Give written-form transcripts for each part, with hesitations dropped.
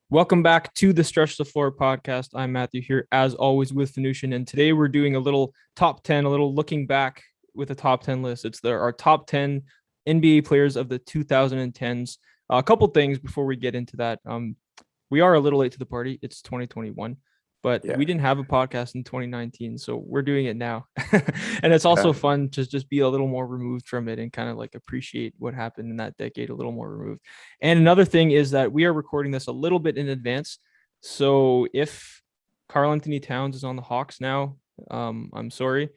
Welcome back to the Stretch the Floor podcast. I'm Matthew here, as always, with Venushan. And today we're doing a little top 10, a little looking back with a top 10 list. It's our top 10 NBA players of the 2010s. A couple things before we get into that. We are a little late to the party. It's 2021, but Yeah. we didn't have a podcast in 2019. So we're doing it now. And it's also fun to just be a little more removed from it and kind of like appreciate what happened in that decade a little more removed. And another thing is that we are recording this a little bit in advance. So if Karl-Anthony Towns is on the Hawks now, I'm sorry.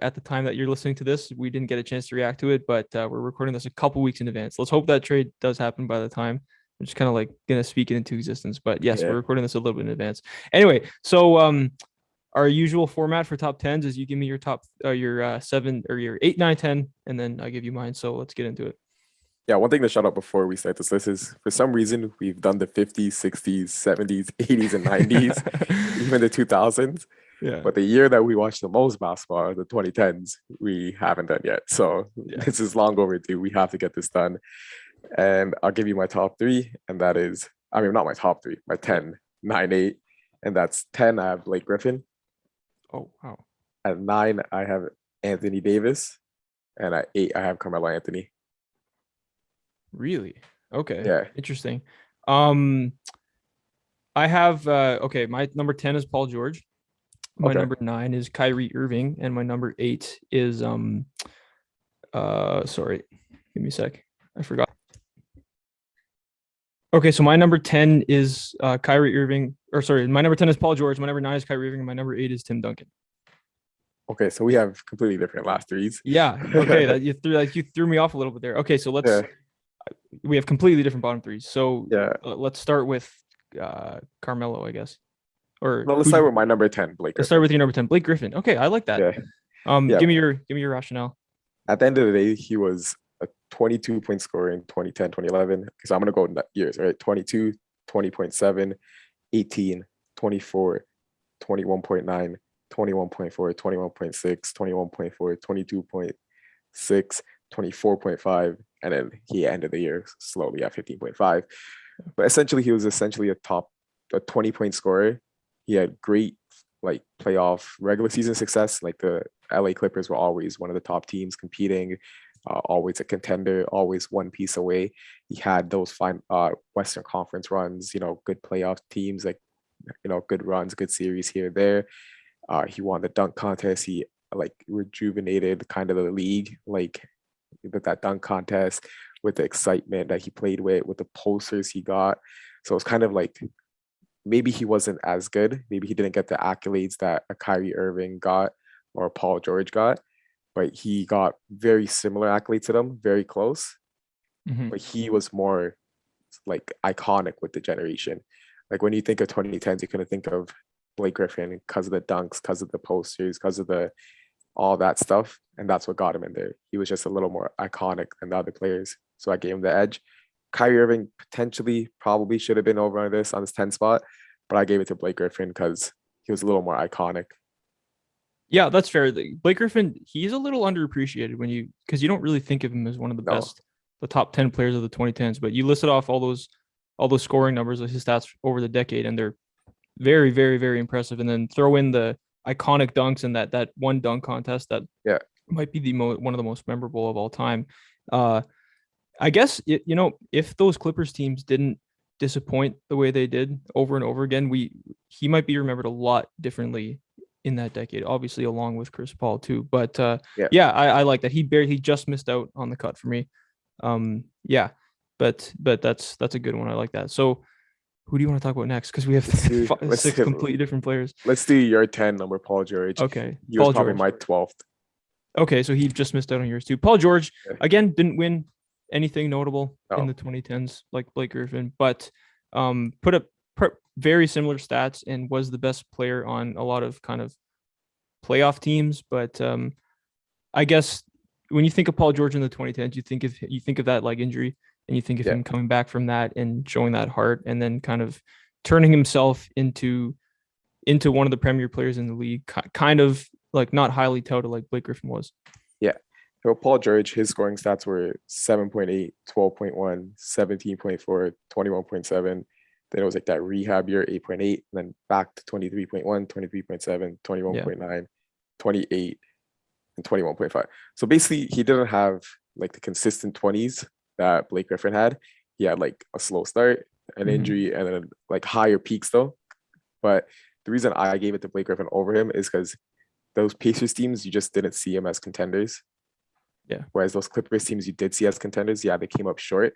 At the time that you're listening to this, we didn't get a chance to react to it, but we're recording this a couple weeks in advance. Let's hope that trade does happen by the time. I'm just kind of like going to speak it into existence. But yes, we're recording this a little bit in advance. Anyway, so our usual format for top 10s is you give me your top, your 7 or your 8, 9, 10, and then I give you mine. So let's get into it. Yeah, one thing to shout out before we start this list is for some reason we've done the 50s, 60s, 70s, 80s, and 90s, even the 2000s. Yeah. But the year that we watched the most basketball, the 2010s, we haven't done yet. So this is long overdue. We have to get this done. And I'll give you my top three. And that is, not my top three, my 10, 9, 8. And that's 10, I have Blake Griffin. Oh, wow. At 9, I have Anthony Davis. And at 8, I have Carmelo Anthony. Really? Okay. Yeah. Interesting. I have my number 10 is Paul George. My number 9 is Kyrie Irving, and my number 8 is sorry, give me a sec. I forgot. Okay, so my number 10 is Kyrie Irving, my number 10 is Paul George, my number 9 is Kyrie Irving, and my number 8 is Tim Duncan. Okay, so we have completely different last threes. Yeah. Okay, you threw me off a little bit there. Okay, so we have completely different bottom threes. So let's start with Carmelo, I guess. Let's start with my number 10, Blake Griffin. Let's start with your number 10, Blake Griffin. Okay, I like that. Yeah. Give me your rationale. At the end of the day, he was a 22-point scorer in 2010, 2011. Because I'm going to go years, right? 22, 20.7, 18, 24, 21.9, 21.4, 21.6, 21.4, 22.6, 24.5, and then he ended the year slowly at 15.5. But essentially, he was a 20-point scorer. He had great playoff regular season success. Like the LA Clippers were always one of the top teams competing, always a contender, always one piece away. He had those fine Western Conference runs, good playoff teams, good runs, good series here, there. He won the dunk contest. He rejuvenated kind of the league, with that dunk contest, with the excitement that he played with the posters he got. So it's kind of maybe he wasn't as good. Maybe he didn't get the accolades that a Kyrie Irving got or Paul George got, but he got very similar accolades to them, very close. Mm-hmm. But he was more iconic with the generation. When you think of 2010s, you kind of think of Blake Griffin because of the dunks, because of the posters, because of all that stuff. And that's what got him in there. He was just a little more iconic than the other players. So I gave him the edge. Kyrie Irving probably should have been over on this 10 spot, but I gave it to Blake Griffin because he was a little more iconic. Yeah, that's fair. Blake Griffin, he's a little underappreciated because you don't really think of him as one of the best, the top 10 players of the 2010s, but you listed off all those scoring numbers, his stats over the decade, and they're very, very, very impressive. And then throw in the iconic dunks and that one dunk contest that might be one of the most memorable of all time. I guess if those Clippers teams didn't disappoint the way they did over and over again, he might be remembered a lot differently in that decade, obviously along with Chris Paul too. But I like that he just missed out on the cut for me. But that's a good one. I like that. So who do you want to talk about next? Because we have six completely different players. Let's do your 10 number, Paul George. Okay, he was probably my 12th. Okay, so he just missed out on yours too. Paul George again didn't win anything notable in the 2010s like Blake Griffin, but put up very similar stats and was the best player on a lot of kind of playoff teams. But I guess when you think of Paul George in the 2010s, you think of that injury, and you think of him coming back from that and showing that heart, and then kind of turning himself into one of the premier players in the league, kind of not highly touted like Blake Griffin was. Yeah. So Paul George, his scoring stats were 7.8, 12.1, 17.4, 21.7, Then it was like that rehab year, 8.8, and then back to 23.1, 23.7, Yeah. 21.9, 28, and 21.5. So basically, he didn't have like the consistent 20s that Blake Griffin had. He had like a slow start, an injury, and then like higher peaks though. But the reason I gave it to Blake Griffin over him is because those Pacers teams, you just didn't see him as contenders. Yeah. Whereas those Clippers teams you did see as contenders, yeah, they came up short.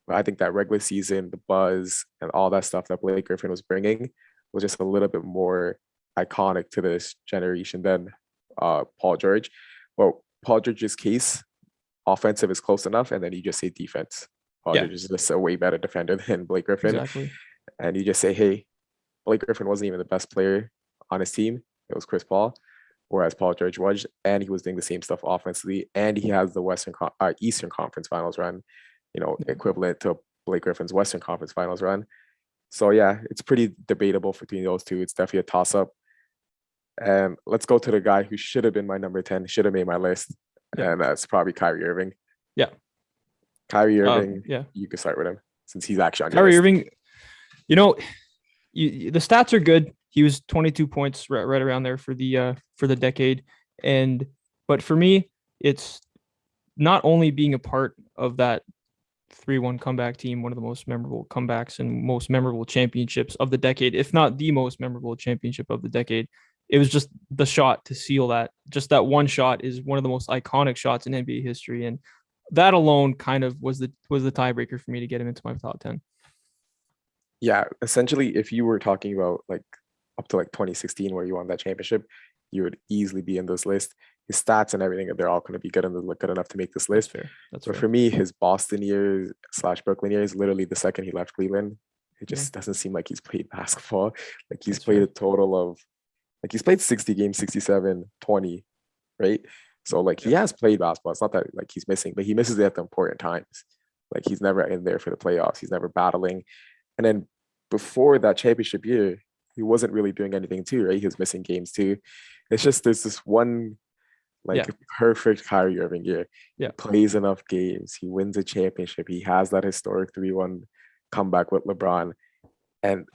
But I think that regular season, the buzz, and all that stuff that Blake Griffin was bringing was just a little bit more iconic to this generation than Paul George. But Paul George's case, offensive is close enough, and then you just say defense. Paul George is just a way better defender than Blake Griffin. Exactly. And you just say, hey, Blake Griffin wasn't even the best player on his team. It was Chris Paul, whereas Paul George was, and he was doing the same stuff offensively, and he has the Eastern Conference Finals run, equivalent to Blake Griffin's Western Conference Finals run. So yeah, it's pretty debatable between those two. It's definitely a toss-up. And let's go to the guy who should have been my number 10, should have made my list, and that's probably Kyrie Irving. Yeah. Kyrie Irving, yeah. You can start with him since he's actually on Kyrie your Irving, the stats are good. He was 22 points right around there for the decade. But for me, it's not only being a part of that 3-1 comeback team, one of the most memorable comebacks and most memorable championships of the decade, if not the most memorable championship of the decade. It was just the shot to seal that. Just that one shot is one of the most iconic shots in NBA history, and that alone kind of was the tiebreaker for me to get him into my top 10. Yeah, essentially, if you were talking about like up to like 2016 where you won that championship, you would easily be in this list. His stats and everything, they're all going to be good enough to make this list. That's but fair. For me, his Boston years / Brooklyn years, literally the second he left Cleveland, it just doesn't seem like he's played basketball. Like he's played a total of, like he's played 60 games, 67, 20, right? So like he has played basketball. It's not that like he's missing, but he misses it at the important times. Like he's never in there for the playoffs. He's never battling. And then before that championship year, he wasn't really doing anything too, right? He was missing games too. It's just there's this one perfect Kyrie Irving year. Yeah. He plays enough games. He wins a championship. He has that historic 3-1 comeback with LeBron. And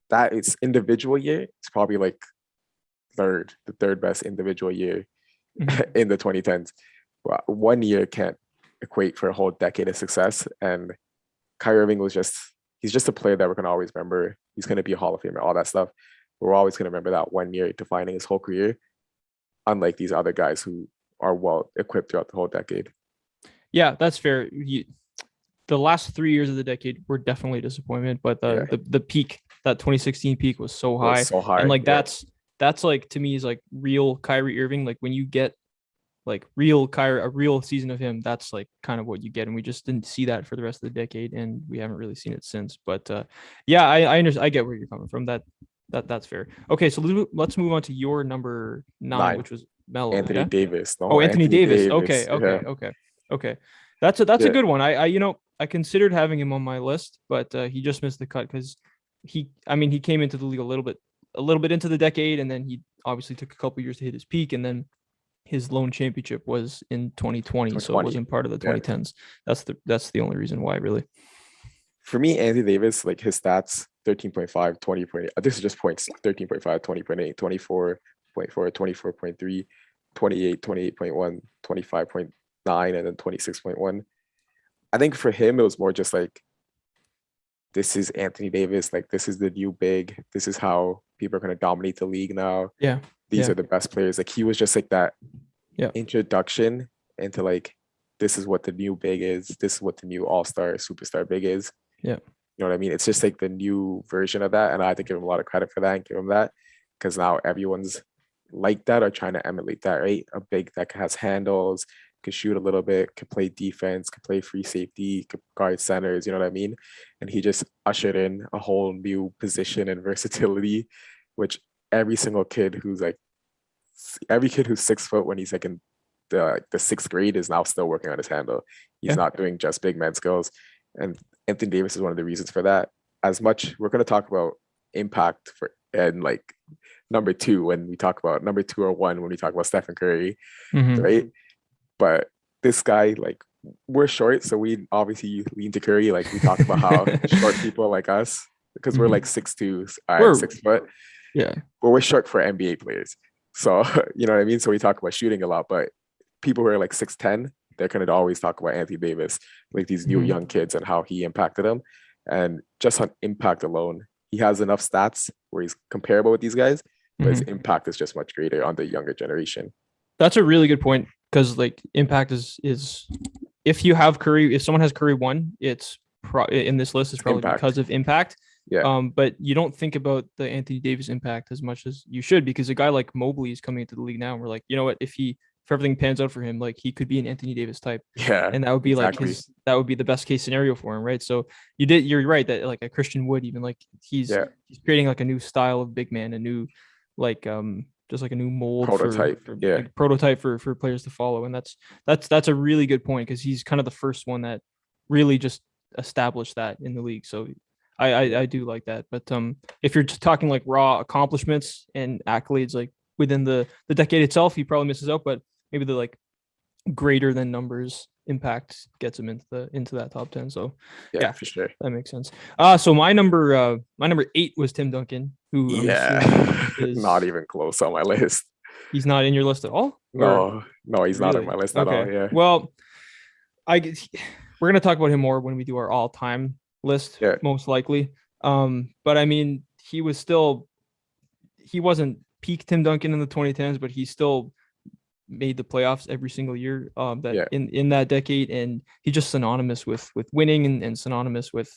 that it's individual year, it's probably like the third best individual year in the 2010s. But 1 year can't equate for a whole decade of success. And Kyrie Irving he's just a player that we're going to always remember. He's going to be a Hall of Famer, all that stuff. We're always going to remember that 1 year defining his whole career, unlike these other guys who are well equipped throughout the whole decade. Yeah, that's fair. The last 3 years of the decade were definitely a disappointment, but the peak, that 2016 peak was so high. And like that's like, to me, is like real Kyrie Irving. Like when you get like a real season of him, that's like kind of what you get. And we just didn't see that for the rest of the decade, and we haven't really seen it since. But I understand. I get where you're coming from. That's fair. Okay, so let's move on to your number 9, which was Melo. Anthony Davis. Anthony Davis. Okay. That's a good one. I considered having him on my list, but he just missed the cut because he came into the league a little bit into the decade, and then he obviously took a couple years to hit his peak, and then his lone championship was in 2020, so it wasn't part of the 2010s. That's the only reason why, really. For me, Anthony Davis, like his stats, 13.5, 20.8. This is just points: 13.5, 20.8, 24.4, 24.3, 28, 28.1, 25.9, and then 26.1. I think for him, it was more just like, this is Anthony Davis. Like, this is the new big. This is how people are going to dominate the league now. Yeah. These are the best players. Like, he was just like that introduction into like, this is what the new big is. This is what the new all-star, superstar big is. Yeah. You know what I mean? It's just like the new version of that. And I have to give him a lot of credit for that and give him that, because now everyone's like that or trying to emulate that, right? A big that has handles, could shoot a little bit, could play defense, could play free safety, could guard centers, you know what I mean? And he just ushered in a whole new position and versatility, which every kid who's 6 foot when he's like in the 6th grade is now still working on his handle. He's not doing just big man skills. And Anthony Davis is one of the reasons for that. As much, we're going to talk about impact and like number 2 when we talk about number 2 or 1 when we talk about Stephen Curry, right? But this guy, like, we're short, so we obviously lean to Curry. Like, we talk about how short people like us because we're like 6'2", We're 6 foot, yeah. but we're short for NBA players. So you know what I mean. So we talk about shooting a lot, but people who are like 6'10", they're gonna always talk about Anthony Davis, like these new Mhm. young kids and how he impacted them. And just on impact alone, he has enough stats where he's comparable with these guys, but his Mhm. impact is just much greater on the younger generation. That's a really good point because like impact is if you have Curry, if someone has Curry one, it's in this list is probably Impact. because of impact. Yeah. But you don't think about the Anthony Davis impact as much as you should because a guy like Mobley is coming into the league now, and we're like, you know what, if everything pans out for him, like he could be an Anthony Davis type, Yeah. and that would be like Exactly. that would be the best case scenario for him, right? So you're right that like a Christian Wood, even like he's Yeah. he's creating like a new style of big man, a new like just like a new mold Prototype. for Yeah. like prototype for players to follow, and that's a really good point because he's kind of the first one that really just established that in the league. So I do like that. But if you're just talking like raw accomplishments and accolades like within the decade itself, he probably misses out. But maybe the like greater than numbers impact gets him into that top 10. So Yeah, yeah, for sure. that makes sense. So my number 8 was Tim Duncan, who I'm assuming Yeah. Not is even close on my list. he's not in your list at all, or No, no, he's not on really? my list at all. Okay. Yeah. Well, I we're gonna talk about him more when we do our all-time list, Yeah. most likely. But I mean, he wasn't peak Tim Duncan in the 2010s, but he still made the playoffs every single year that Yeah. in that decade, and he's just synonymous with winning and synonymous with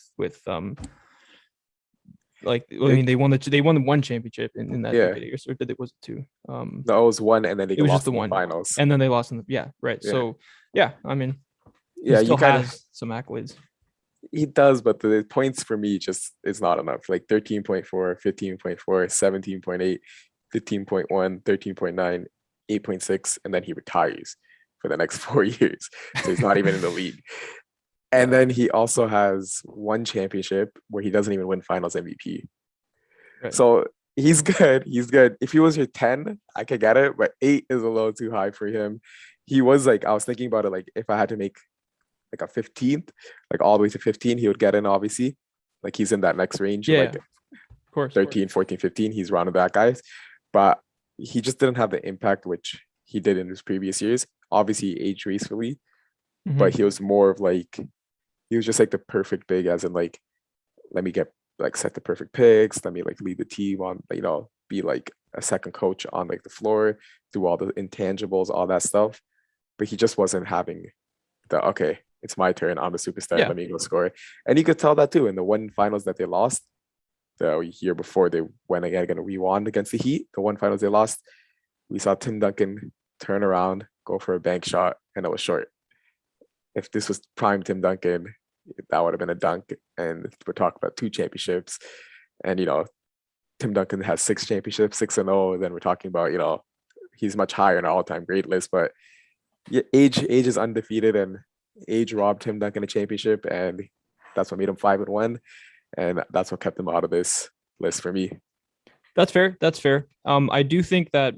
like I mean It, they won the one championship in that yeah. decade, I guess, or did it was it two? No, it was one and then they It get was just lost the in the one, finals. and then they lost in the right. Yeah. So yeah, I mean he Yeah, you still kind of has some accolades. he does, but the points for me just is not enough. Like 13.4, 15.4, 17.8, 15.1, 13.9, 8.6, and then he retires for the next 4 years. So he's not even in the league. And Yeah, then he also has one championship where he doesn't even win finals MVP. right. So he's good. He's good. If he was your 10, I could get it, but 8 is a little too high for him. He was like, I was thinking about it, like if I had to make like a 15th, like all the way to 15, he would get in, obviously. Like he's in that next range of Yeah, like of course. 13, 14, 15. He's rounded back guys. But he just didn't have the impact which he did in his previous years. Obviously, he aged gracefully, but Mm-hmm. he was more of like, he was just like the perfect big, as in like, let me get like set the perfect picks, let me like lead the team on, you know, be like a second coach on like the floor, do all the intangibles, all that stuff. But he just wasn't having the okay, it's my turn. I'm the superstar. Yeah, Let me go score. And you could tell that too in the one finals that they lost the year before they went again. We won against the Heat. The one finals they lost, we saw Tim Duncan turn around, go for a bank shot, and it was short. If this was prime Tim Duncan, that would have been a dunk. And we're talking about 2 championships. And you know, Tim Duncan has 6 championships, 6-0. Then we're talking about, you know, he's much higher in our all-time great list. But yeah, age is undefeated, and age robbed Tim Duncan a championship, and that's what made him 5-1, and that's what kept him out of this list for me. that's fair. That's fair. I do think that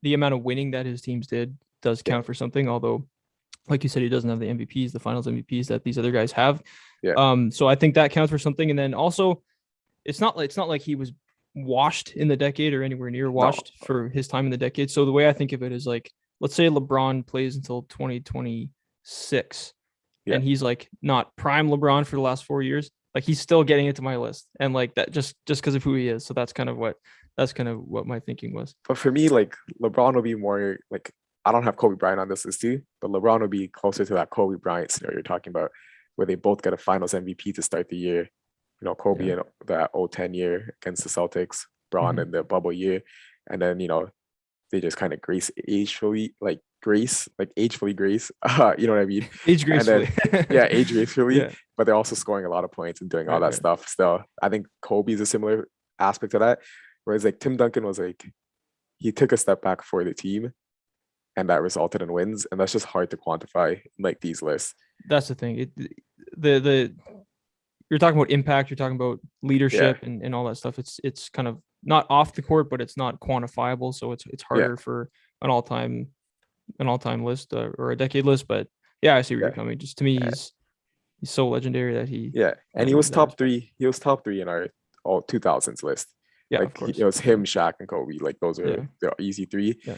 the amount of winning that his teams did does Yeah, count for something. Although, like you said, he doesn't have the MVPs, the Finals MVPs that these other guys have. yeah, So I think that counts for something. And then also, it's not like he was washed in the decade or anywhere near no, washed for his time in the decade. So the way I think of it is like, let's say LeBron plays until 2026, yeah. and he's like not prime LeBron for the last 4 years. Like he's still getting into my list, and like that just because of who he is. So that's kind of what my thinking was. But for me, like LeBron will be more like I don't have Kobe Bryant on this list too, but LeBron will be closer to that Kobe Bryant scenario you're talking about, where they both get a Finals MVP to start the year. You know, Kobe Yeah. in that 010 year against the Celtics, Braun Mhm. in the bubble year, and then you know they just kind of agefully grace. You know what I mean? Age And gracefully. then yeah, age gracefully, Yeah. but they're also scoring a lot of points and doing all Right. that Right. stuff. Still, I think Kobe's a similar aspect to that. Whereas like Tim Duncan was like he took a step back for the team and that resulted in wins. And that's just hard to quantify in like these lists. That's the thing. The you're talking about impact. You're talking about Yeah. leadership and all that stuff. It's kind of not off the court, but it's not quantifiable. So it's Yeah. harder for an all time list or a decade list. But yeah, I see where Yeah. you're coming. Just to me, Uh, he's He's so legendary that he Yeah, and he definitely was deserves top respect. three. He was top three in our all 2000s list. Yeah, of Like course. it was him, Shaq, and Kobe. Like those are Yeah, the easy three. yeah,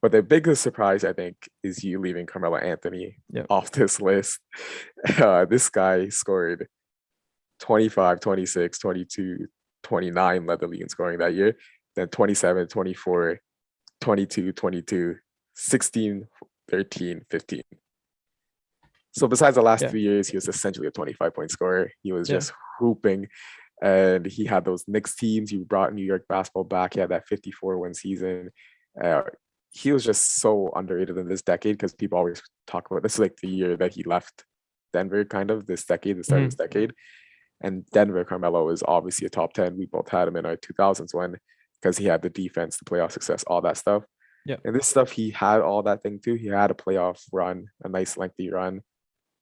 But the biggest surprise, I think, is you leaving Carmelo Anthony yeah, off this list. This guy scored 25, 26, 22, 29 led the league in scoring that year. Then 27, 24, 22, 22, 16, 13, 15. So besides the last yeah, 3 years, he was essentially a 25-point scorer. He was yeah. just hooping. And he had those Knicks teams. He brought New York basketball back. He had that 54-win season. Uh, he was just so underrated in this decade because people always talk about this is like the year that he left Denver, kind of this decade, the start of this Mhm. decade. And Denver, Carmelo is obviously a top 10. We both had him in our 2000s one because he had the defense, the playoff success, all that stuff. Yeah, And this stuff, he had all that thing too. He had a playoff run, a nice lengthy run.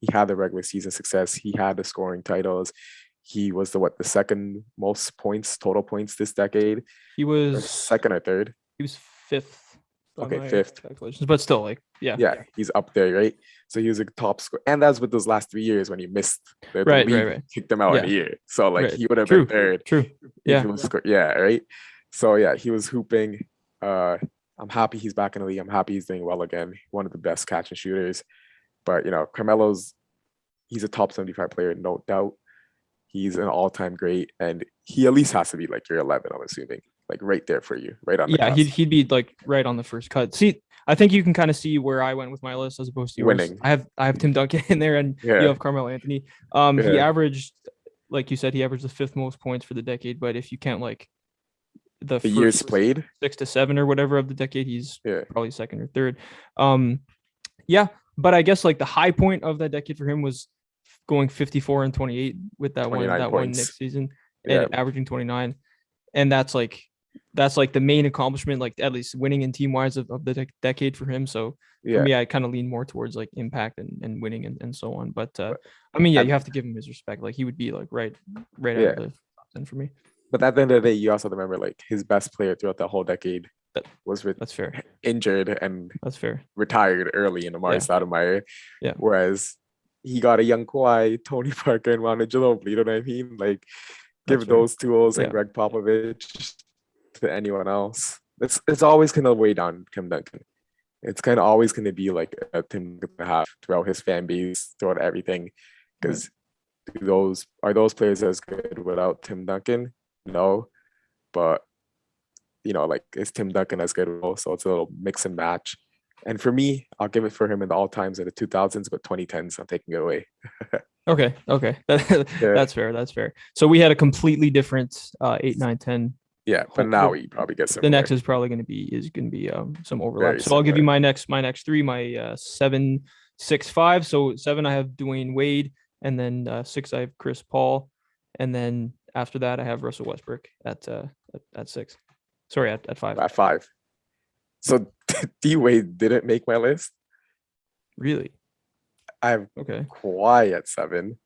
He had the regular season success. He had the scoring titles. He was the second most points, total points this decade, he or was second or third. he was fifth by Okay, my fifth. calculations, but still, like, yeah, Yeah, he's up there, right? So he was a top scorer. And that's with those last 3 years when he missed the right, right, league right, kicked him out in a yeah, year. So like right. he would have been True, third true. if Yeah, he was yeah, right. So yeah, he was hooping. Uh I'm happy he's back in the league. I'm happy he's doing well again. One of the best catch and shooters. But Carmelo's he's a top 75 player, no doubt. He's an all-time great, and he at least has to be like your 11. I'm assuming, like right there for you, right on the yeah. He'd cusp, he'd be like right on the first cut. See, I think you can kind of see where I went with my list as opposed to yours. winning. I have Tim Duncan in there, and you Yeah, have Carmelo Anthony. He yeah. averaged, like you said, he averaged the fifth most points for the decade. But if you count like the The years first played. 6 to 7 or whatever of the decade, he's Yeah, probably second or third. Um, yeah, but I guess like the high point of that decade for him was going 54 and 28 with that one 29 Knicks points. season Yeah, and averaging 29, and that's like the main accomplishment, like at least winning in team wise of the decade for him. So for yeah. me, I kind of lean more towards like impact and winning and so on. But But I mean, yeah, at, you have to give him his respect. Like he would be like right out of yeah, the top 10 for me. but at the end of the day, you also remember like his best player throughout the whole decade That, was that's fair. injured and That's fair. retired early in Amari Yeah. Stoudemire, Yeah. whereas he got a young Kawhi, Tony Parker, and Ronald Ginobili. You know what I mean? Like That's give fair. those tools and Yeah. Greg Popovich to anyone else. It's always gonna weigh down Tim Duncan. It's kind of always gonna be like a Tim to have throughout his fan base, throughout everything. Right. Because those players as good without Tim Duncan? No. But like is Tim Duncan as good? So it's a little mix and match. And for me, I'll give it for him in the all times in the 2000s, but 2010s, I'm taking it away. Okay. Okay. Yeah, That's fair. That's fair. So we had a completely different 8, 9, 10. yeah. But now we probably get The next similar, is probably going to be some overlap. very So I'll give you similar. my next three, my 7, 6, 5. So 7 I have Dwayne Wade, and then 6 I have Chris Paul, and then after that I have Russell Westbrook at 6. Sorry, at 5. At 5. So D Wade didn't make my list. Really? I have Okay. Kawhi at 7.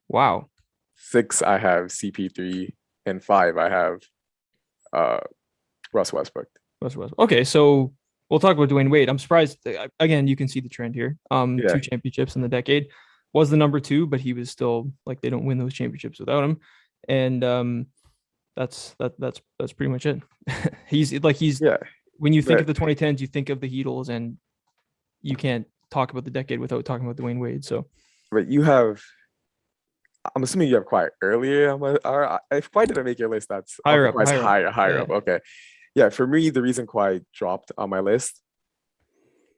Wow. 6, I have CP3, and 5, I have uh Russ Westbrook. Russell Westbrook. Okay, so we'll talk about Dwayne Wade. I'm surprised. Again, you can see the trend here. Yeah, 2 championships in the decade. Was the number 2, but he was still like they don't win those championships without him, and that's pretty much it. he's yeah. when you think of But the 2010s, you think of the Heatles, and you can't talk about the decade without talking about Dwayne Wade. So but I'm assuming you have Kawhi earlier. Or if Kawhi didn't make your list, that's higher okay. up, Kawhi's higher up. higher Yeah. up. Okay, yeah. For me, the reason Kawhi dropped on my list.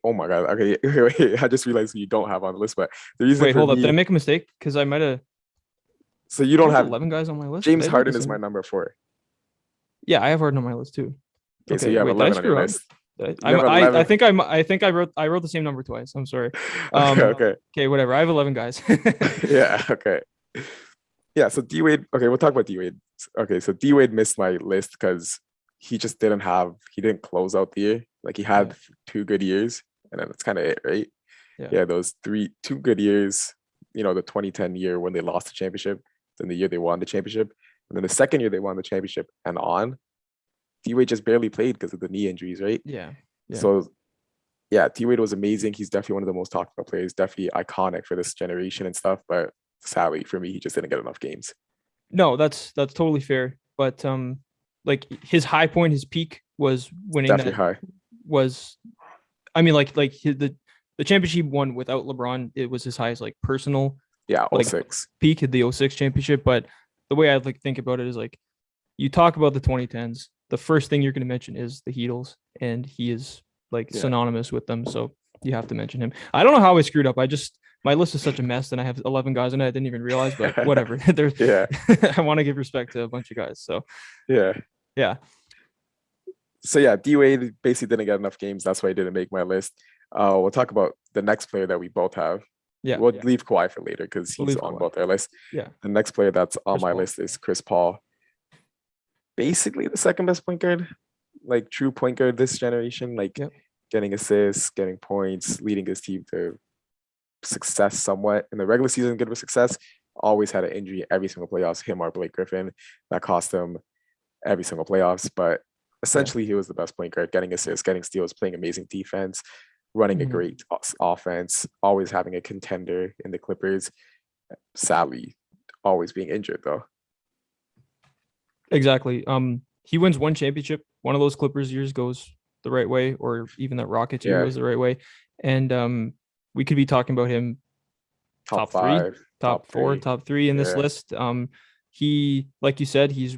Oh my god. Okay, wait, I just realized you don't have on the list, but the reason Wait, for hold up. Did I me, make a mistake? Because I might have. so you I don't have have 11 guys on my list. Did James I write the Harden is my same? number 4. Yeah, I have Harden on my list too. Okay, so Okay, you have wait, did I 11 on your screw up? list. You have I 11. think I wrote the same number twice. I'm sorry. Okay, okay, Okay, whatever. I have 11 guys. yeah, okay, yeah. So D Wade. Okay, we'll talk about D Wade. Okay, so D Wade missed my list because he just he didn't close out the year. Like he Yeah, had 2 good years, and then that's kind of it, right? yeah, Yeah, those 2 good years. The 2010 year when they lost the championship, then the year they won the championship, and then the second year they won the championship and on. D Wade just barely played because of the knee injuries, right? yeah, yeah, So yeah, D Wade was amazing. He's definitely one of the most talked about players, definitely iconic for this generation and stuff. But sadly for me, he just didn't get enough games. No, that's totally fair. But like his high point, his peak was winning Definitely that high. was, I mean, like the championship he won without LeBron, it was his highest like personal Yeah, like 06. peak at the 06 championship. But the way I like think about it is like you talk about the 2010s, the first thing you're going to mention is the Heatles, and he is like Yeah. synonymous with them. So you have to mention him. I don't know how I screwed up. I just my list is such a mess, and I have 11 guys in it. I didn't even realize, but whatever. There's Yeah. I want to give respect to a bunch of guys. So Yeah. yeah, So yeah, D Wade basically didn't get enough games. That's why he didn't make my list. We'll talk about the next player that we both have. yeah, We'll leave Kawhi for later because we'll he's leave on Kawhi. both our lists. Yeah, The next player that's on Chris my Paul. list is Chris Paul. Basically the second best point guard, like true point guard this generation, like Yep. getting assists, getting points, leading his team to success somewhat. In the regular season, good with success. Always had an injury every single playoffs, him or Blake Griffin. That cost him every single playoffs. But essentially, he was the best point guard, getting assists, getting steals, playing amazing defense, running a Mhm. great offense, always having a contender in the Clippers. Sadly, always being injured though. Exactly. He wins one championship. One of those Clippers years goes the right way, or even that Rockets year Yeah. goes the right way. And we could be talking about him Top three, five, top four, three. top three in this Yeah. list. He, like you said, he's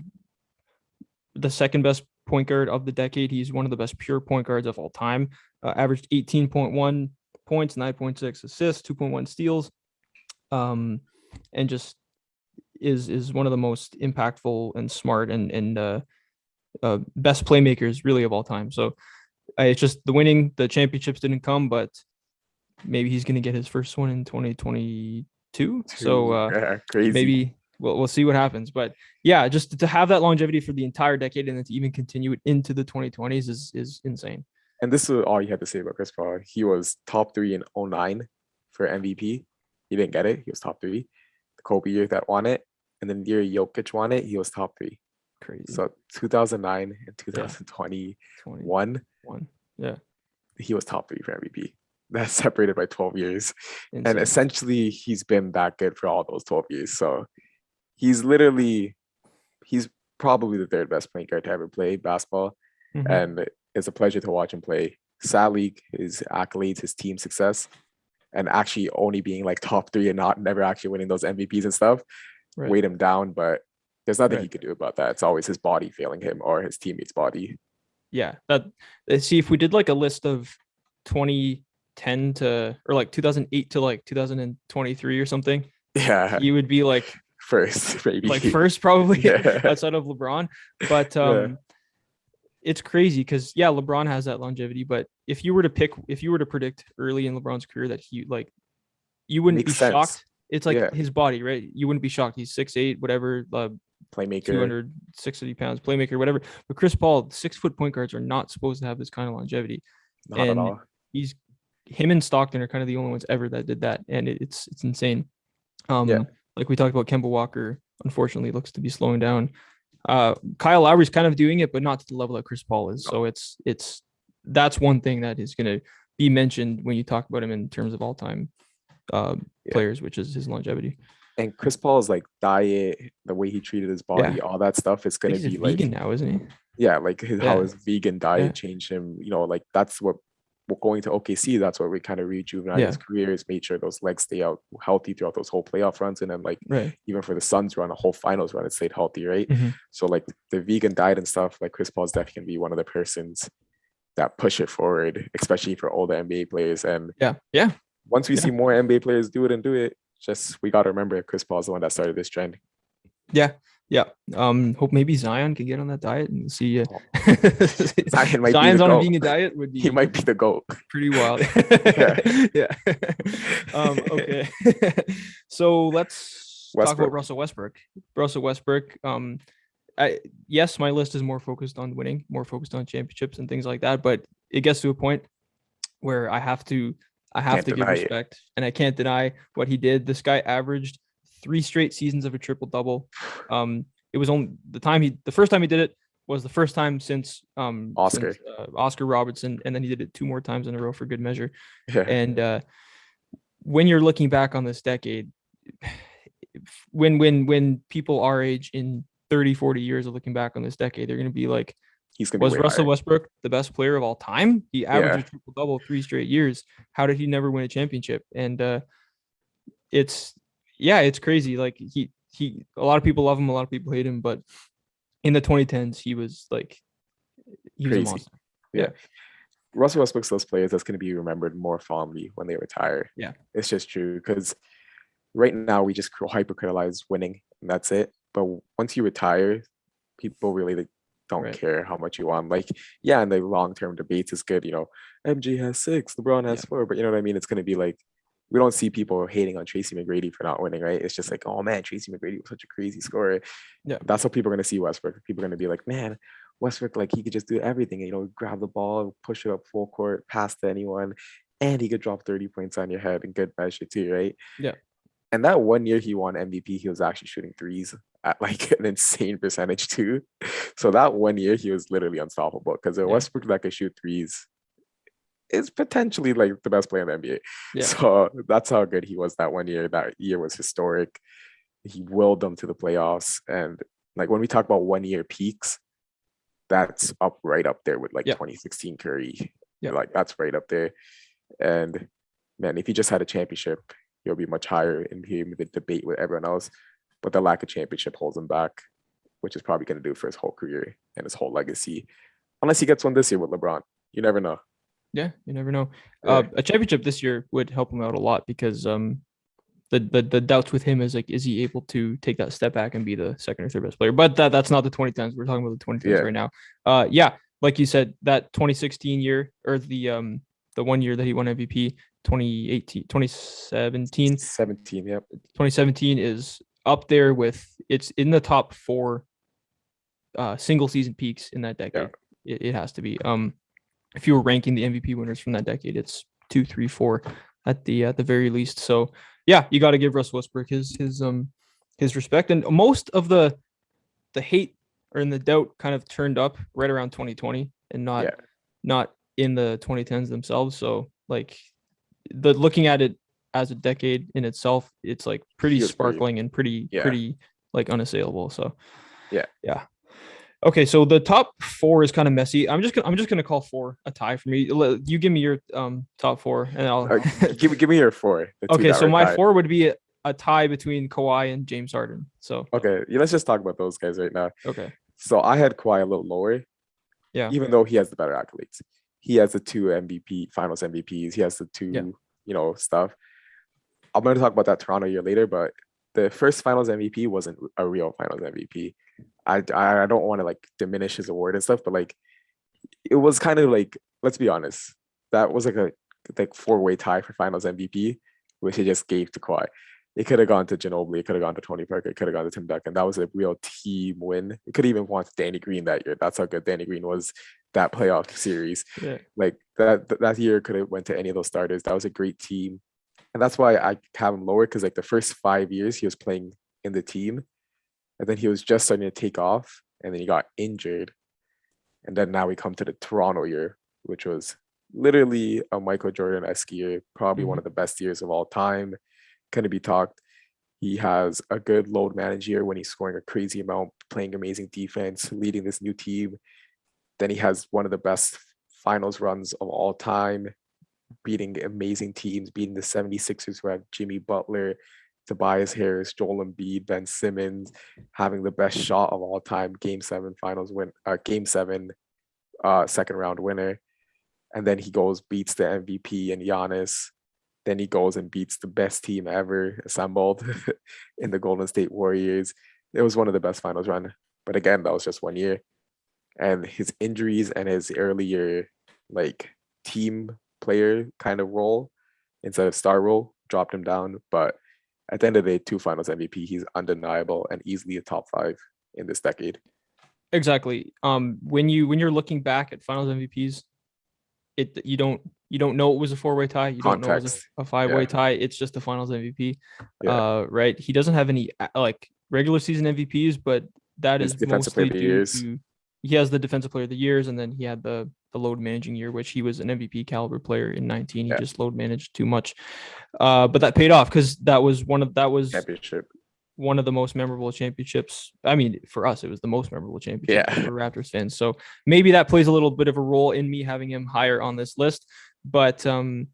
the second best point guard of the decade. He's one of the best pure point guards of all time. Averaged 18.1 points, 9.6 assists, 2.1 steals, and just is one of the most impactful and smart and best playmakers really of all time. So it's just the championships didn't come, but maybe he's going to get his first one in 2022. So Crazy. maybe we'll see what happens. But yeah, just to have that longevity for the entire decade and then to even continue it into the 2020s is insane. And this is all you had to say about Chris Paul. He was top 3 in 09 for MVP. He didn't get it. He was top 3. The Kobe year that won it. And then the year Jokic won it, he was top 3. Crazy. So 2009 and 2021, yeah, he was top 3 for MVP. That's separated by 12 years. insane. And essentially, he's been that good for all those 12 years. So he's probably the third best point guard to ever play basketball. Mhm. And it's a pleasure to watch him play. Sadly, his accolades, his team success, and actually only being like top 3 and never actually winning those MVPs and stuff, Right. weighed him down. But there's nothing Right. he could do about that. It's always his body failing him or his teammates' body. Yeah, see if we did like a list of 2010 to or like 2008 to like 2023 or something, Yeah, he would be like first, maybe. like first probably Yeah. outside of LeBron. But Yeah. it's crazy because yeah, LeBron has that longevity. But if you were to predict early in LeBron's career that he like, you wouldn't Makes be sense. shocked. It's like Yeah. his body, right? You wouldn't be shocked. He's 6'8", whatever, Playmaker. 260 pounds, playmaker, whatever. But Chris Paul, 6-foot point guards are not supposed to have this kind of longevity. Not at all. Him and Stockton are kind of the only ones ever that did that, and it's insane. Yeah. Like we talked about, Kemba Walker, unfortunately, looks to be slowing down. Kyle Lowry's kind of doing it, but not to the level that Chris Paul is. So that's one thing that is going to be mentioned when you talk about him in terms of all-time players, which is his longevity. And Chris Paul's like diet, the way he treated his body, all that stuff is going to be like vegan now, isn't he? Yeah, like how his vegan diet Yeah. changed him. You know, like that's what we're going to OKC. That's what we kind of rejuvenate his career, is made sure those legs stay out healthy throughout those whole playoff runs, and then like even for the Suns run, a whole finals run, it stayed healthy, right? Mhm. So like the vegan diet and stuff, like Chris Paul's definitely gonna be one of the persons that push it forward, especially for all the NBA players. And yeah. once we see more NBA players do it, just we got to remember Chris Paul's the one that started this trend. Yeah. Hope maybe Zion can get on that diet and see. Zion's on a vegan diet would be. He might be the GOAT. Pretty wild. Yeah. Okay. So let's talk about Russell Westbrook. Yes, my list is more focused on winning, more focused on championships and things like that. But it gets to a point where I have to give respect, and I can't deny what he did. This guy averaged 3 straight seasons of a triple double. It was only the first time he did it was the first time since Oscar Robertson, and then he did it 2 more times in a row for good measure. Yeah. And when you're looking back on this decade, when people our age in 30, 40 years are looking back on this decade, they're going to be like, He's gonna be was way Russell higher. Westbrook the best player of all time? He averaged Yeah. a triple double 3 straight years. How did he never win a championship? And it's crazy. Like he a lot of people love him, a lot of people hate him, but in the 2010s, he was a Crazy. monster. Yeah. Russell Westbrook's those players that's going to be remembered more fondly when they retire. Yeah. It's just true because right now we just hyper-criticize winning and that's it. But once you retire, people really don't care how much you won. Like, yeah, in the long-term debates, it's good. MG has 6, LeBron has 4, but you know what I mean? It's going to be like, we don't see people hating on Tracy McGrady for not winning, right? It's just like, oh man, Tracy McGrady was such a crazy scorer. Yeah. That's how people are going to see Westbrook. People are going to be like, man, Westbrook, like he could just do everything, grab the ball, push it up full court, pass to anyone, and he could drop 30 points on your head in good measure too, right? Yeah. And that one year he won MVP, he was actually shooting threes at like an insane percentage too. So that one year he was literally unstoppable because a Westbrook that could shoot threes is potentially like the best player in the NBA. Yeah. So that's how good he was that one year. That year was historic. He willed them to the playoffs. And like when we talk about 1 year peaks, that's right up there with like 2016 Curry. Yeah. Like that's right up there. And man, if he just had a championship, he'll be much higher in the debate with everyone else. But the lack of championship holds him back, which is probably going to do for his whole career and his whole legacy. Unless he gets one this year with LeBron. You never know. Yeah, you never know. A championship this year would help him out a lot because the doubts with him is like, is he able to take that step back and be the second or third best player? But that's not the 2010s. We're talking about the 2010s right now. Like you said, that 2016 year or the 1 year that he won MVP, 2017. 2017 is up there with, it's in the top 4 single season peaks in that decade. Yeah. It has to be. If you were ranking the MVP winners from that decade, it's 2, 3, 4 at the very least. So yeah, you got to give Russell Westbrook his respect. And most of the hate or in the doubt kind of turned up right around 2020 and not in the 2010s themselves. So like looking at it as a decade in itself, it's like pretty sparkling and pretty like unassailable. So yeah. Okay, so the top 4 is kind of messy. I'm just gonna call 4 a tie for me. You give me your top 4, and I'll give me your 4. Okay, so my 4 would be a tie between Kawhi and James Harden. So okay, let's just talk about those guys right now. Okay. So I had Kawhi a little lower. Yeah. Even though he has the better accolades, he has the 2 Finals MVPs. He has the 2, stuff. I'm gonna talk about that Toronto year later, but the first Finals MVP wasn't a real Finals MVP. I don't want to like diminish his award and stuff, but like it was kind of like, let's be honest, that was like a 4-way tie for Finals MVP, which he just gave to Kawhi. It could have gone to Ginobili, it could have gone to Tony Parker, it could have gone to Tim Duncan. That was a real team win. It could have even gone to Danny Green that year. That's how good Danny Green was that playoff series. Yeah. Like that year could have went to any of those starters. That was a great team. And that's why I have him lower, because like the first 5 years he was playing in the team, and then he was just starting to take off, and then he got injured. And then now we come to the Toronto year, which was literally a Michael Jordan-esque year, probably one of the best years of all time. Couldn't be talked. He has a good load manage year when he's scoring a crazy amount, playing amazing defense, leading this new team. Then he has one of the best finals runs of all time, beating amazing teams, beating the 76ers who have Jimmy Butler, Tobias Harris, Joel Embiid, Ben Simmons, having the best shot of all time, Game 7 second round winner. And then he goes, beats the MVP and Giannis. Then he goes and beats the best team ever assembled in the Golden State Warriors. It was one of the best finals run. But again, that was just 1 year. And his injuries and his earlier like team player kind of role instead of star role dropped him down. But at the end of the day, 2 finals MVP, he's undeniable and easily a top 5 in this decade. Exactly. When you're looking back at finals MVPs, you don't know it was a 4-way tie. You don't know it was a 5-way tie. It's just the finals MVP. Right. He doesn't have any like regular season MVPs, but that is mostly due to he has the defensive player of the years, and then he had the load managing year, which he was an MVP caliber player in 19. He just load managed too much. But that paid off because that was championship. one of the most memorable championships. I mean, for us, it was the most memorable championship Yeah. for Raptors fans. So maybe that plays a little bit of a role in me having him higher on this list. But Kawhi,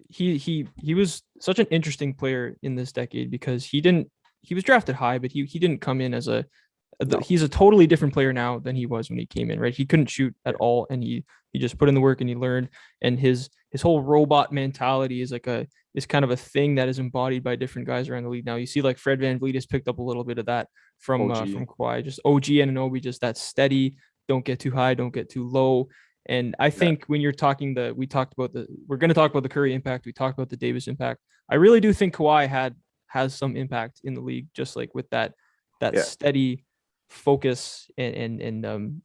he was such an interesting player in this decade because he was drafted high, but he didn't come in as No. he's a totally different player now than he was when he came in, right? He couldn't shoot at all, and he just put in the work and he learned. And his whole robot mentality is kind of a thing that is embodied by different guys around the league now. You see, like Fred VanVleet has picked up a little bit of that from Kawhi, just OG Anunoby, just that steady, don't get too high, don't get too low. And I think when you're talking we're going to talk about the Curry impact. We talked about the Davis impact. I really do think Kawhi has some impact in the league, just like with that steady focus and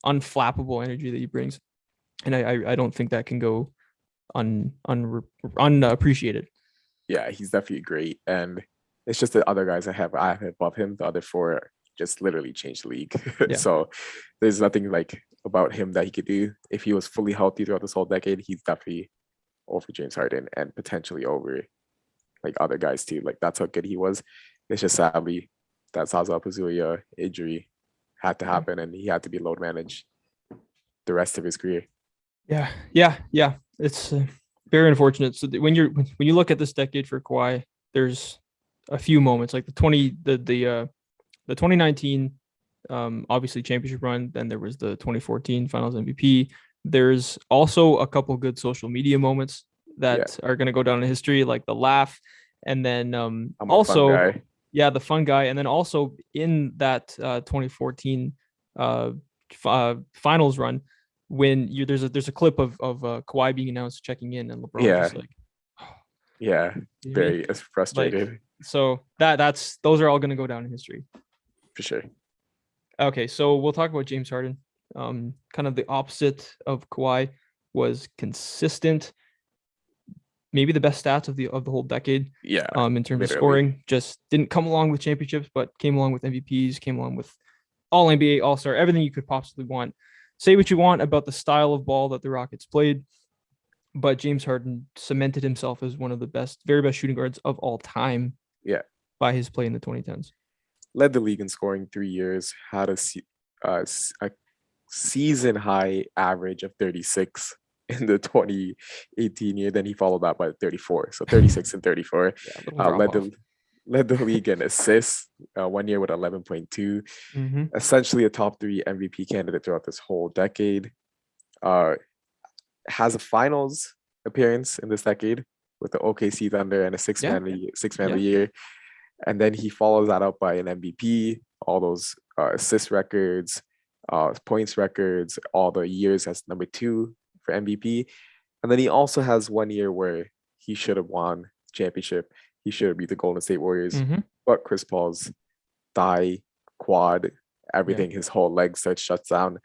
unflappable energy that he brings. And I don't think that can go unappreciated. Yeah, he's definitely great. And it's just the other guys I have above him, the other four just literally changed the league. Yeah. So there's nothing like about him that he could do. If he was fully healthy throughout this whole decade, he's definitely over James Harden and potentially over like other guys too. Like that's how good he was. It's just sadly that Zaza Pazulia injury had to happen and he had to be load managed the rest of his career. Yeah. It's very unfortunate. So when you look at this decade for Kawhi, there's a few moments like the 2019 obviously championship run. Then there was the 2014 Finals MVP. There's also a couple good social media moments that are going to go down in history, like the laugh, and then also the fun guy, and then also in that 2014 finals run when there's a clip of Kawhi being announced checking in and LeBron just like very frustrated. Like, so those are all going to go down in history for sure. Okay, so we'll talk about James Harden. Kind of the opposite of Kawhi, was consistent. Maybe the best stats of the whole decade. Yeah. In terms of scoring, just didn't come along with championships, but came along with MVPs, came along with All NBA, All Star, everything you could possibly want. Say what you want about the style of ball that the Rockets played, but James Harden cemented himself as one of the very best shooting guards of all time. Yeah. By his play in the 2010s. Led the league in scoring 3 years, had a season high average of 36 in the 2018 year. Then he followed that by 34. So 36 and 34. Led the league in assists 1 year with 11.2. Essentially a top 3 MVP candidate throughout this whole decade. Has a finals appearance in this decade with the OKC Thunder and a six-man of the year. And then he follows that up by an MVP, all those assist records, points records, all the years as number 2 for MVP. And then he also has 1 year where he should have won championship. He should have beat the Golden State Warriors. But Chris Paul's thigh, quad, everything, his whole leg shuts down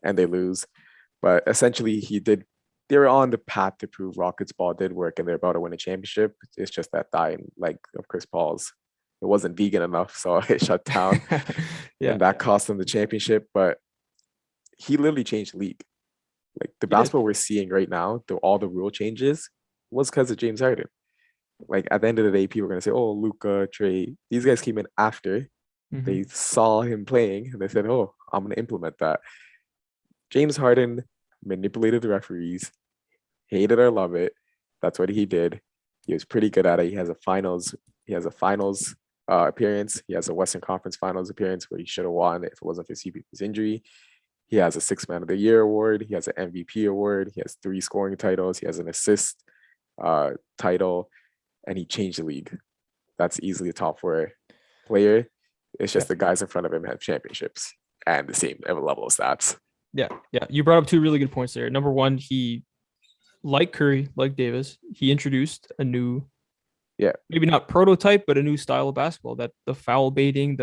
and they lose. But essentially they were on the path to prove Rockets ball did work and they're about to win a championship. It's just that thigh and leg of Chris Paul's, it wasn't vegan enough, so it shut down. And that cost him the championship. But he literally changed the league. Like the basketball we're seeing right now, all the rule changes was because of James Harden. Like at the end of the day, people are gonna say, "Oh, Luka, Trey, these guys came in after they saw him playing and they said, "Oh, I'm gonna implement that." James Harden manipulated the referees, hate it or love it. That's what he did. He was pretty good at it. He has a finals appearance. He has a Western Conference Finals appearance where he should have won if it wasn't for CP's injury. He has a Six-Man of the Year award. He has an MVP award. He has 3 scoring titles. He has an assist title, and he changed the league. That's easily a top 4 player. It's just the guys in front of him have championships and the same level of stats. Yeah. You brought up 2 really good points there. Number 1, he, like Curry, like Davis, he introduced a new, maybe not prototype, but a new style of basketball. That the foul baiting,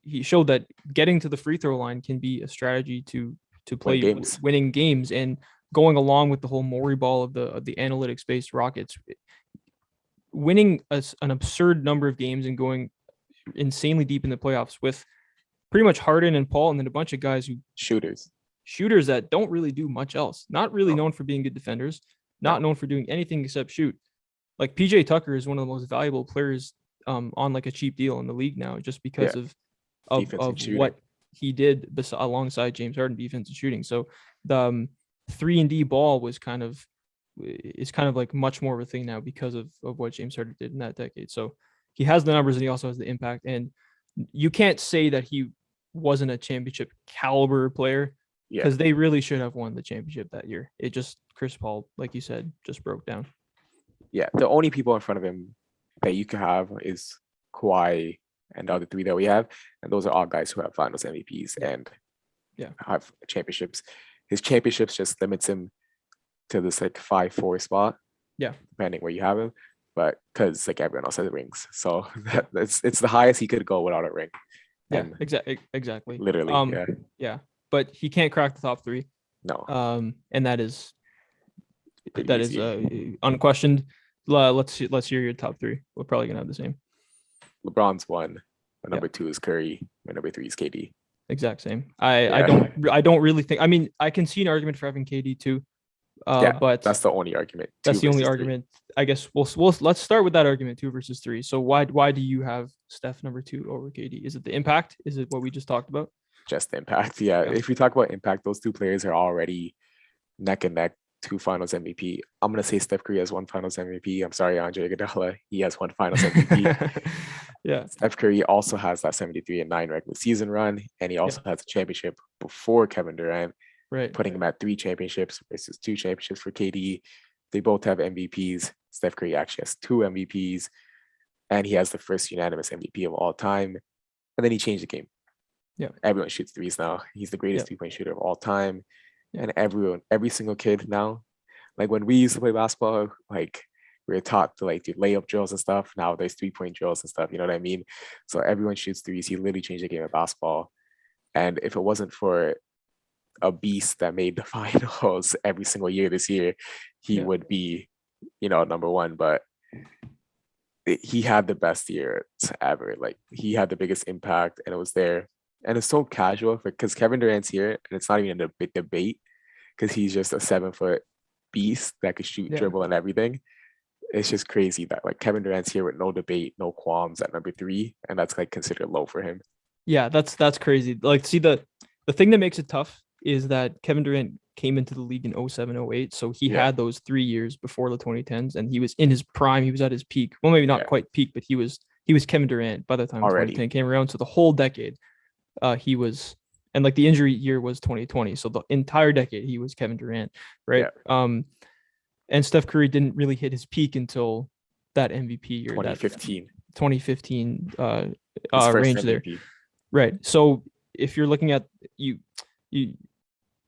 he showed that getting to the free throw line can be a strategy to play winning games, and going along with the whole Morey ball of the analytics based Rockets, winning an absurd number of games and going insanely deep in the playoffs with pretty much Harden and Paul, and then a bunch of guys who shooters that don't really do much else. Not really known for being good defenders, not known for doing anything except shoot. like PJ Tucker is one of the most valuable players on like a cheap deal in the league now, just because Yeah, of defense and of shooting. what he did alongside James Harden, defense and shooting. So the 3-and-D ball is kind of like much more of a thing now because of what James Harden did in that decade. So he has the numbers and he also has the impact. And you can't say that he wasn't a championship caliber player, Yeah, because they really should have won the championship that year. It just, Chris Paul, like you said, just broke down. yeah. The only people in front of him that you can have is Kawhi and the other three that we have, and those are all guys who have Finals MVPs and Yeah. have championships. His championships just limits him to this like 5-4 spot. Yeah. Depending where you have him, but because like everyone else has rings, so it's the highest he could go without a ring. Yeah, And exactly. literally, yeah. Yeah, but he can't crack the top three. No. And that is Pretty that is easy. unquestioned. Let's hear your top three. We're probably gonna have the same. LeBron's one. My number two is Curry. My number three is KD. Exact same. I Yeah. I don't really think. I mean, I can see an argument for having KD too. Yeah, But that's the only argument. that's the only 2 versus 3. argument. I guess we'll let's start with that argument, 2 versus 3. So why do you have Steph number 2 over KD? Is it the impact? Is it what we just talked about? Just the impact. Yeah. Yeah. If we talk about impact, those two players are already neck and neck, 2 Finals MVP. I'm gonna say Steph Curry has 1 Finals MVP. I'm sorry, Andre Iguodala. He has 1 Finals MVP. Yeah. Steph Curry also has that 73-9 regular season run, and he also has a championship before Kevin Durant, Right. putting him at 3 championships versus 2 championships for KD. They both have MVPs. Steph Curry actually has 2 MVPs, and he has the first unanimous MVP of all time. And then he changed the game. Yeah. Everyone shoots threes now. He's the greatest 3-point shooter of all time. And every single kid now, like when we used to play basketball, like we were taught to like do layup drills and stuff. Now there's 3-point drills and stuff. You know what I mean? So everyone shoots threes. He literally changed the game of basketball. And if it wasn't for a beast that made the finals every single year this year, he would be, number one. But he had the best year ever. Like he had the biggest impact, and it was there. And it's so casual because Kevin Durant's here, and it's not even a debate because he's just a 7-foot beast that could shoot, dribble, and everything. It's just crazy that like Kevin Durant's here with no debate, no qualms at number 3, and that's like considered low for him. Yeah, that's crazy. Like, see, the thing that makes it tough is that Kevin Durant came into the league in 07-08, so he had those 3 years before the 2010s, and he was in his prime. He was at his peak. Well, maybe not quite peak, but he was Kevin Durant by the time 2010 came around. So the whole decade, he was, and like the injury year was 2020. So the entire decade he was Kevin Durant, right? Yeah. And Steph Curry didn't really hit his peak until that MVP year, 2015 range there. Right. So if you're looking at you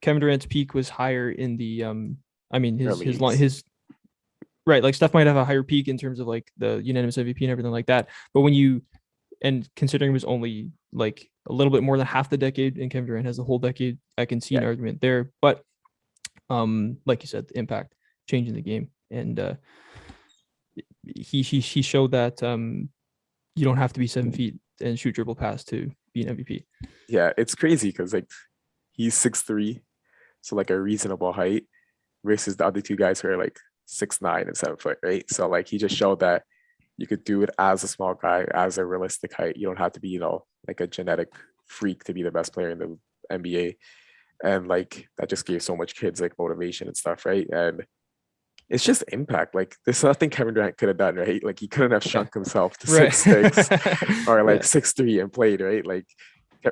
Kevin Durant's peak was higher in the his right, like Steph might have a higher peak in terms of like the unanimous MVP and everything like that. But considering it was only like a little bit more than half the decade and Kevin Durant has the whole decade, I can see an argument there. But like you said, the impact, changing the game, and he showed that you don't have to be 7 feet and shoot dribble pass to be an MVP. Yeah, it's crazy because like he's 6'3", so like a reasonable height, versus the other two guys who are like 6'9" and 7 foot, right? So like he just showed that you could do it as a small guy, as a realistic height. You don't have to be, like a genetic freak to be the best player in the NBA. And like that just gave so much kids like motivation and stuff, right? And it's just impact. Like there's nothing Kevin Durant could have done, right? Like he couldn't have shrunk himself to 6'6" or like 6'3" and played, right? Like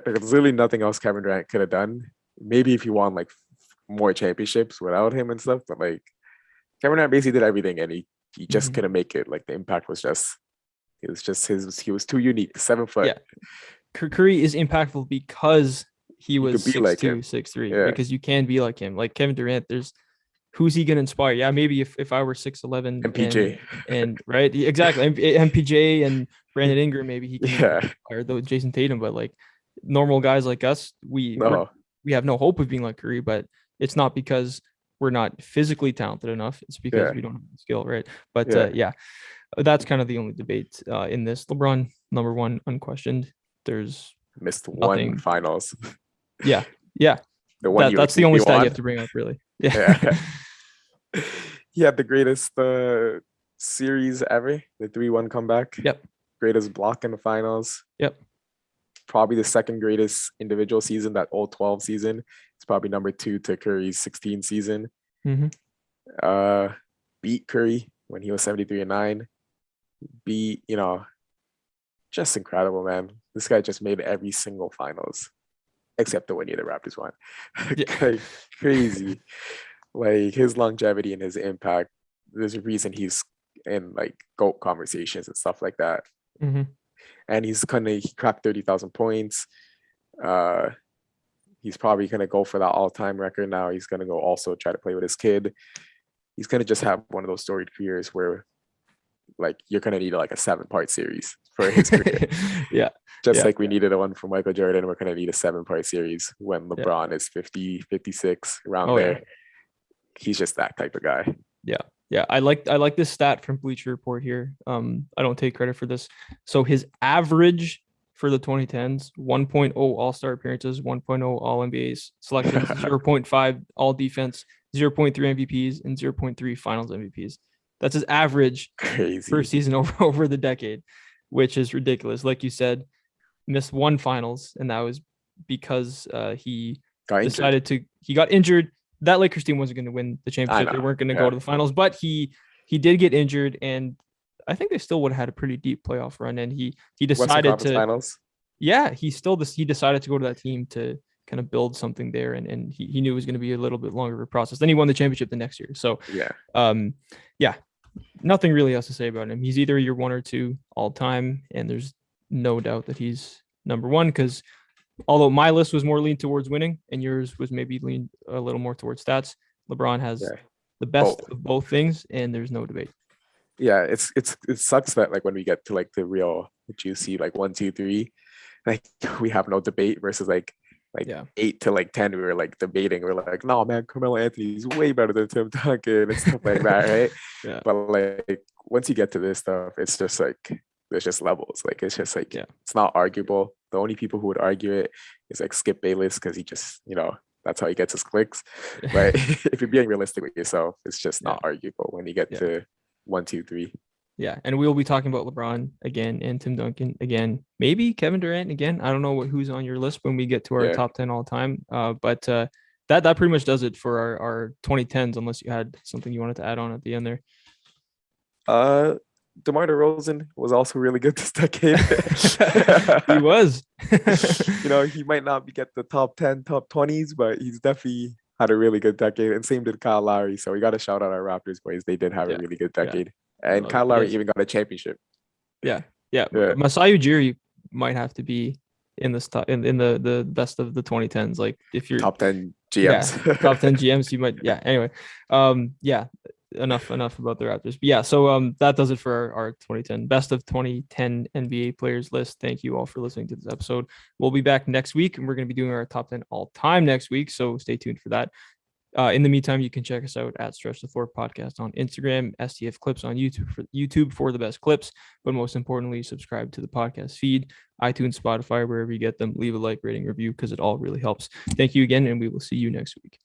there's literally nothing else Kevin Durant could have done. Maybe if he won like more championships without him and stuff, but like Kevin Durant basically did everything, and he just couldn't make it. Like the impact was just, it was just he was too unique. 7 foot. Yeah. Curry is impactful because he was 6'2", like 6'3", because you can be like him. Like Kevin Durant, who's he gonna inspire? Yeah, maybe if I were 6'11", MPJ and right, exactly, MPJ and Brandon Ingram, maybe he can inspire though Jason Tatum. But like normal guys like us, we have no hope of being like Curry. But it's not because we're not physically talented enough. It's because we don't have the skill, right? But that's kind of the only debate in this. LeBron, number 1, unquestioned. There's missed nothing. 1 finals. Yeah. The one that's the only stat you have to bring up, really. Yeah. He had the greatest series ever, the 3-1 comeback. Yep. Greatest block in the finals. Yep. Probably the second greatest individual season, that all 12 season. It's probably number 2 to Curry's 16 season. Mm-hmm. Beat Curry when he was 73-9. Beat, just incredible, man. This guy just made every single finals, except the one year the Raptors won. Yeah. Crazy. Like his longevity and his impact. There's a reason he's in like GOAT conversations and stuff like that. Mm-hmm. And he cracked 30,000 points. He's probably gonna go for that all-time record now. He's gonna go also try to play with his kid. He's gonna just have one of those storied careers where like you're gonna need like a 7-part series for his career. Yeah. Just like we needed a one for Michael Jordan, we're gonna need a 7-part series when LeBron is 50, 56, around there. Yeah. He's just that type of guy. Yeah. Yeah. I like this stat from Bleacher Report here. I don't take credit for this. So his average for the 2010s, 1.0 All-Star appearances, 1.0 All-NBA selections, 0.5 All-Defense, 0.3 MVPs, and 0.3 Finals MVPs. That's his average per season over the decade, which is ridiculous. Like you said, missed one finals, and that was because he got injured. That Lakers team wasn't going to win the championship. They weren't going to go to the finals, but he did get injured, and I think they still would have had a pretty deep playoff run. And he decided to finals. Yeah, he decided to go to that team to kind of build something there, and he knew it was going to be a little bit longer of a process. Then he won the championship the next year. So nothing really else to say about him. He's either your 1 or 2 all time, and there's no doubt that he's number 1, because although my list was more leaned towards winning and yours was maybe leaned a little more towards stats, LeBron has the best of both things, and there's no debate. Yeah, it sucks that like when we get to like the real juicy like 1, 2, 3, like we have no debate versus like 8 to like 10 we were like debating. We're like, no man, Carmelo Anthony is way better than Tim Duncan and stuff like that, right? Yeah. But like once you get to this stuff, it's just like there's just levels. Like it's just like it's not arguable. The only people who would argue it is like Skip Bayless, because he just that's how he gets his clicks. But if you're being realistic with yourself, it's just not arguable when you get to 1, 2, 3. Yeah, and we'll be talking about LeBron again and Tim Duncan again, maybe Kevin Durant again. I don't know who's on your list when we get to our top 10 all time. But that pretty much does it for our 2010s, unless you had something you wanted to add on at the end there. DeMar DeRozan was also really good this decade. He was. He might not get the top 10, top 20s, but he's definitely had a really good decade. And same did Kyle Lowry. So we got to shout out our Raptors boys. They did have a really good decade. And Kyle Lowry even got a championship. Yeah. Masai Ujiri might have to be in this in the best of the 2010s. Like if you're top 10 GMs. Top 10 GMs, you might. Yeah. Anyway, enough about the Raptors. But yeah, so that does it for our 2010 best of 2010 NBA players list. Thank you all for listening to this episode. We'll be back next week, and we're going to be doing our top 10 all time next week. So stay tuned for that. In the meantime, you can check us out at Stretch the Floor Podcast on Instagram, STF Clips on YouTube for the best clips. But most importantly, subscribe to the podcast feed, iTunes, Spotify, wherever you get them. Leave a like, rating, review, because it all really helps. Thank you again, and we will see you next week.